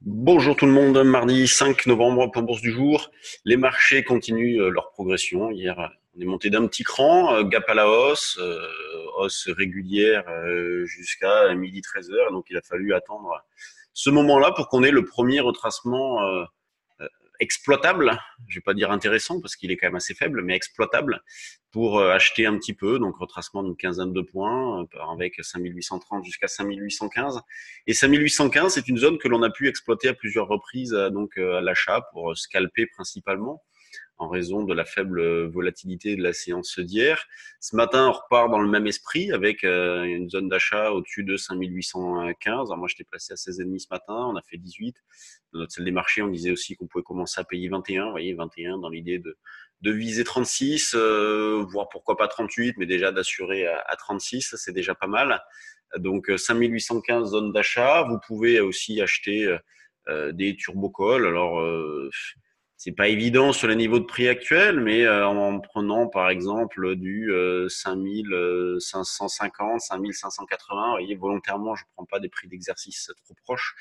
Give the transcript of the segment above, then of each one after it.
Bonjour tout le monde, mardi 5 novembre pour Bourse du jour. Les marchés continuent leur progression. Hier, on est monté d'un petit cran, gap à la hausse, hausse régulière jusqu'à midi 13 heures. Donc il a fallu attendre ce moment-là pour qu'on ait le premier retracement exploitable, je vais pas dire intéressant parce qu'il est quand même assez faible, mais exploitable pour acheter un petit peu, donc retracement d'une quinzaine de points avec 5830 jusqu'à 5815. Et 5815, c'est une zone que l'on a pu exploiter à plusieurs reprises donc à l'achat pour scalper principalement en raison de la faible volatilité de la séance d'hier. Ce matin, on repart dans le même esprit avec une zone d'achat au-dessus de 5815. Alors moi, j'étais placé à 16,5 ce matin, on a fait 18. Dans notre salle des marchés, on disait aussi qu'on pouvait commencer à payer 21. Vous voyez, 21 dans l'idée de viser 36, voire pourquoi pas 38, mais déjà d'assurer à 36, c'est déjà pas mal. Donc 5815 zone d'achat. Vous pouvez aussi acheter des turbocalls. Alors c'est pas évident sur les niveaux de prix actuels, mais en prenant par exemple du 5550, 5580, vous voyez, volontairement, je prends pas des prix d'exercice trop proches,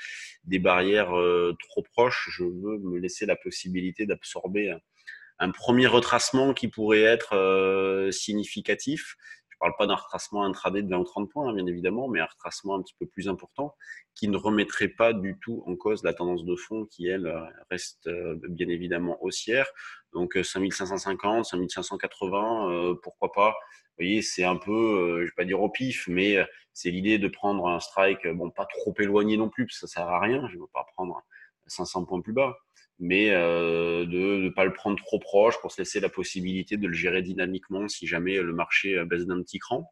des barrières trop proches. Je veux me laisser la possibilité d'absorber un premier retracement qui pourrait être significatif. Je ne parle pas d'un retracement intraday de 20 ou 30 points, hein, bien évidemment, mais un retracement un petit peu plus important qui ne remettrait pas du tout en cause la tendance de fond qui, elle, reste bien évidemment haussière. Donc 5550, 5580, pourquoi pas. Vous voyez, c'est un peu, je vais pas dire au pif, mais c'est l'idée de prendre un strike, bon, pas trop éloigné non plus, parce que ça sert à rien. Je ne veux pas prendre 500 points plus bas, mais de ne pas le prendre trop proche pour se laisser la possibilité de le gérer dynamiquement si jamais le marché baisse d'un petit cran.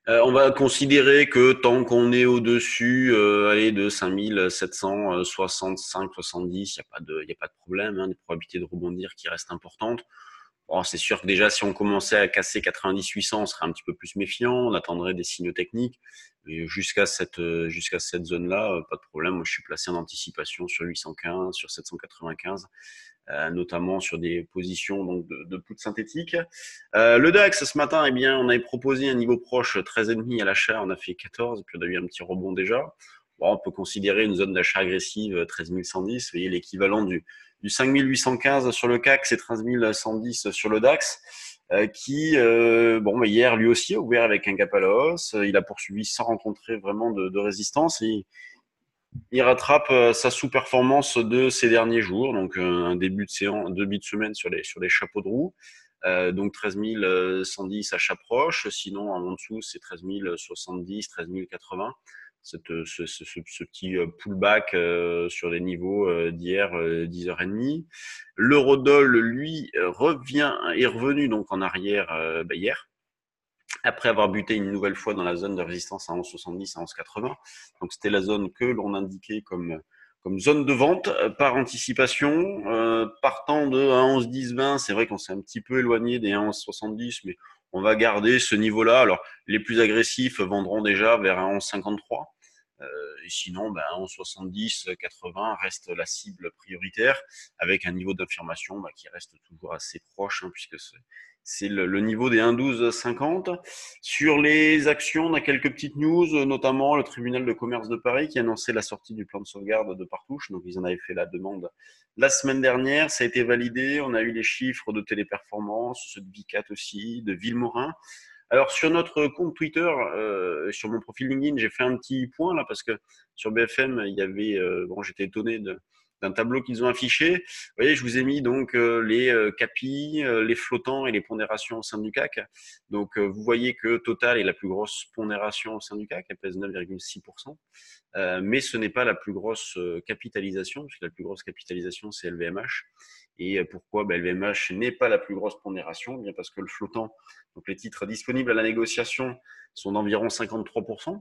On va considérer que tant qu'on est au-dessus allez, de 5765, 70, il y a pas de problème, hein, des probabilités de rebondir qui restent importantes. Bon, c'est sûr que déjà, si on commençait à casser 90-800, on serait un petit peu plus méfiant, on attendrait des signaux techniques. Mais jusqu'à cette zone-là, pas de problème. Moi, je suis placé en anticipation sur 815, sur 795, notamment sur des positions donc de put synthétique. Le DAX, ce matin, eh bien, on avait proposé un niveau proche 13,5 à l'achat, on a fait 14, et puis on a eu un petit rebond déjà. Bon, on peut considérer une zone d'achat agressive 13 110, vous voyez l'équivalent du 5815 sur le CAC, c'est 13 110 sur le DAX, qui, bon, bah, hier, lui aussi, a ouvert avec un gap à la hausse. Il a poursuivi sans rencontrer vraiment de résistance. Et il rattrape sa sous-performance de ces derniers jours, donc un début de séance, début de semaine sur les chapeaux de roue. Donc 13 110 achat proche, sinon en dessous c'est 13 070, 13 080. Ce petit pullback sur les niveaux d'hier 10h30. L'eurodoll, lui, est revenu donc en arrière hier, après avoir buté une nouvelle fois dans la zone de résistance à 11,70 à 11,80. Donc c'était la zone que l'on indiquait comme zone de vente par anticipation. Partant de 11,10, 20, c'est vrai qu'on s'est un petit peu éloigné des 11,70, mais on va garder ce niveau-là. Alors les plus agressifs vendront déjà vers 11,53. Et sinon, ben, 11,70, 80 reste la cible prioritaire avec un niveau d'affirmation qui reste toujours assez proche, hein, puisque c'est le niveau des 1,1250. Sur les actions, on a quelques petites news, notamment le tribunal de commerce de Paris qui a annoncé la sortie du plan de sauvegarde de Partouche. Donc, ils en avaient fait la demande la semaine dernière. Ça a été validé. On a eu les chiffres de Téléperformance, ceux de Vicat aussi, de Villemorin. Alors, sur notre compte Twitter, sur mon profil LinkedIn, j'ai fait un petit point là parce que sur BFM, il y avait, bon, j'étais étonné d'un tableau qu'ils ont affiché. Vous voyez, je vous ai mis donc les capis, les flottants et les pondérations au sein du CAC. Donc, vous voyez que Total est la plus grosse pondération au sein du CAC, elle pèse 9,6%. Mais ce n'est pas la plus grosse capitalisation, puisque la plus grosse capitalisation, c'est LVMH. Et pourquoi LVMH n'est pas la plus grosse pondération? Bien parce que le flottant, donc les titres disponibles à la négociation, sont d'environ 53%.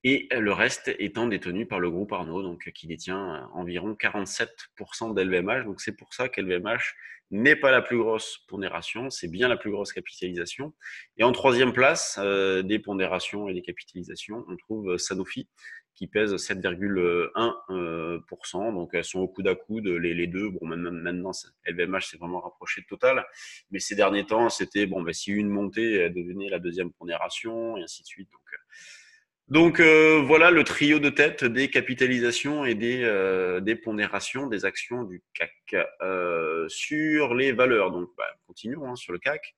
Et le reste étant détenu par le groupe Arnaud, donc qui détient environ 47% d'LVMH. Donc c'est pour ça qu'LVMH n'est pas la plus grosse pondération, c'est bien la plus grosse capitalisation. Et en troisième place des pondérations et des capitalisations, on trouve Sanofi qui pèse 7,1%. Donc elles sont au coude à coude, les deux. Bon, maintenant, LVMH s'est vraiment rapproché de Total, mais ces derniers temps, c'était, bon, si une montée, elle devenait la deuxième pondération, et ainsi de suite. Donc Donc voilà le trio de tête des capitalisations et des pondérations des actions du CAC. Sur les valeurs, donc continuons sur le CAC.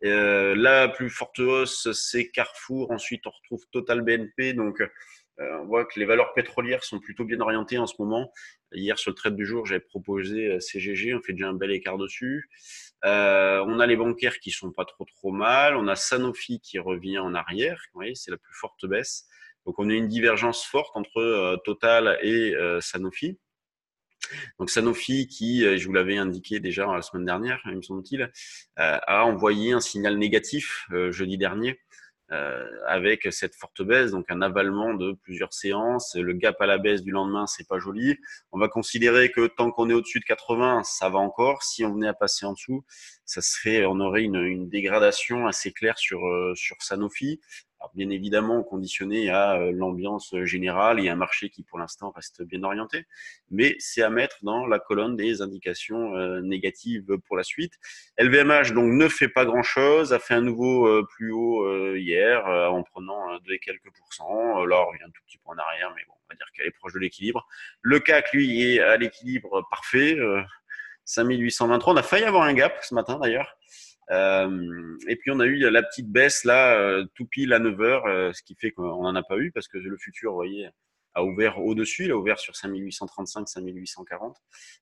La plus forte hausse, c'est Carrefour. Ensuite, on retrouve Total BNP. Donc on voit que les valeurs pétrolières sont plutôt bien orientées en ce moment. Hier, sur le trade du jour, j'avais proposé CGG. On fait déjà un bel écart dessus. On a les bancaires qui sont pas trop mal. On a Sanofi qui revient en arrière. Vous voyez, c'est la plus forte baisse. Donc on a une divergence forte entre Total et Sanofi. Donc Sanofi, qui, je vous l'avais indiqué déjà la semaine dernière, il me semble-t-il, a envoyé un signal négatif jeudi dernier avec cette forte baisse, donc un avalement de plusieurs séances. Le gap à la baisse du lendemain, c'est pas joli. On va considérer que tant qu'on est au-dessus de 80, ça va encore. Si on venait à passer en dessous, on aurait une dégradation assez claire sur Sanofi. Alors, bien évidemment, conditionné à l'ambiance générale et un marché qui, pour l'instant, reste bien orienté. Mais c'est à mettre dans la colonne des indications négatives pour la suite. LVMH donc ne fait pas grand-chose, a fait un nouveau plus haut hier en prenant 2 et quelques pourcents. Là, on revient un tout petit peu en arrière, mais bon, on va dire qu'elle est proche de l'équilibre. Le CAC, lui, est à l'équilibre parfait. 5823. On a failli avoir un gap ce matin d'ailleurs. Et puis on a eu la petite baisse là, tout pile à 9 heures, ce qui fait qu'on n'en a pas eu parce que le futur, vous voyez, a ouvert au-dessus, il a ouvert sur 5835, 5840.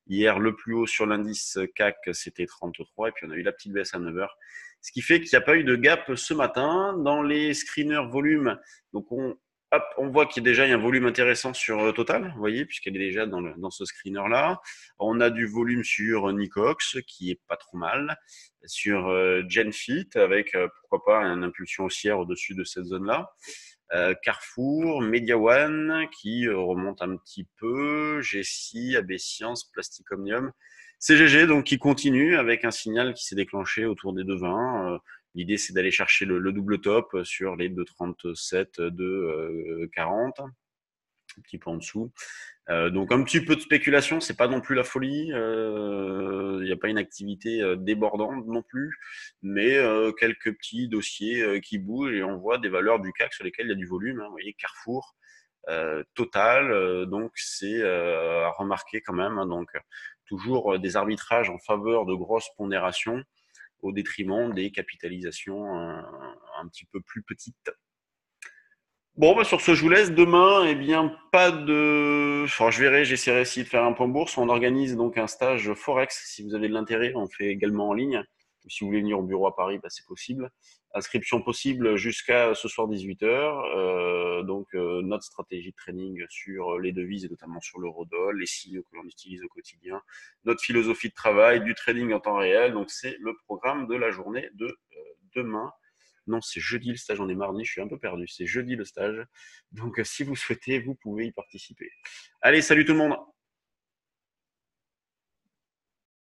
Hier, le plus haut sur l'indice CAC, c'était 33, et puis on a eu la petite baisse à 9 heures. Ce qui fait qu'il n'y a pas eu de gap ce matin. Dans les screeners volume, donc on voit qu'il y a déjà un volume intéressant sur Total, vous voyez, puisqu'elle est déjà dans ce screener-là. On a du volume sur Nicox, qui est pas trop mal, sur Genfit, avec pourquoi pas une impulsion haussière au-dessus de cette zone-là. Carrefour, MediaOne qui remonte un petit peu, GSI, AB Science, Plastic Omnium, CGG donc qui continue avec un signal qui s'est déclenché autour des 2,20. L'idée c'est d'aller chercher le double top sur les 2,37, 2,40, un petit peu en dessous. Donc un petit peu de spéculation, c'est pas non plus la folie. Il n'y a pas une activité débordante non plus, mais quelques petits dossiers qui bougent et on voit des valeurs du CAC sur lesquelles il y a du volume. Vous voyez Carrefour, Total, donc c'est à remarquer quand même. Donc toujours des arbitrages en faveur de grosses pondérations au détriment des capitalisations un petit peu plus petites. Bon, sur ce, je vous laisse. Demain, eh bien, pas de. Enfin, je verrai, j'essaierai aussi de faire un point bourse. On organise donc un stage Forex. Si vous avez de l'intérêt, on fait également en ligne. Si vous voulez venir au bureau à Paris, c'est possible. Inscription possible jusqu'à ce soir 18h. Donc, notre stratégie de trading sur les devises et notamment sur l'eurodoll, les signaux que l'on utilise au quotidien, notre philosophie de travail, du trading en temps réel. Donc, c'est le programme de la journée de demain. Non, c'est jeudi le stage, on est mardi, je suis un peu perdu. C'est jeudi le stage. Donc, si vous souhaitez, vous pouvez y participer. Allez, salut tout le monde!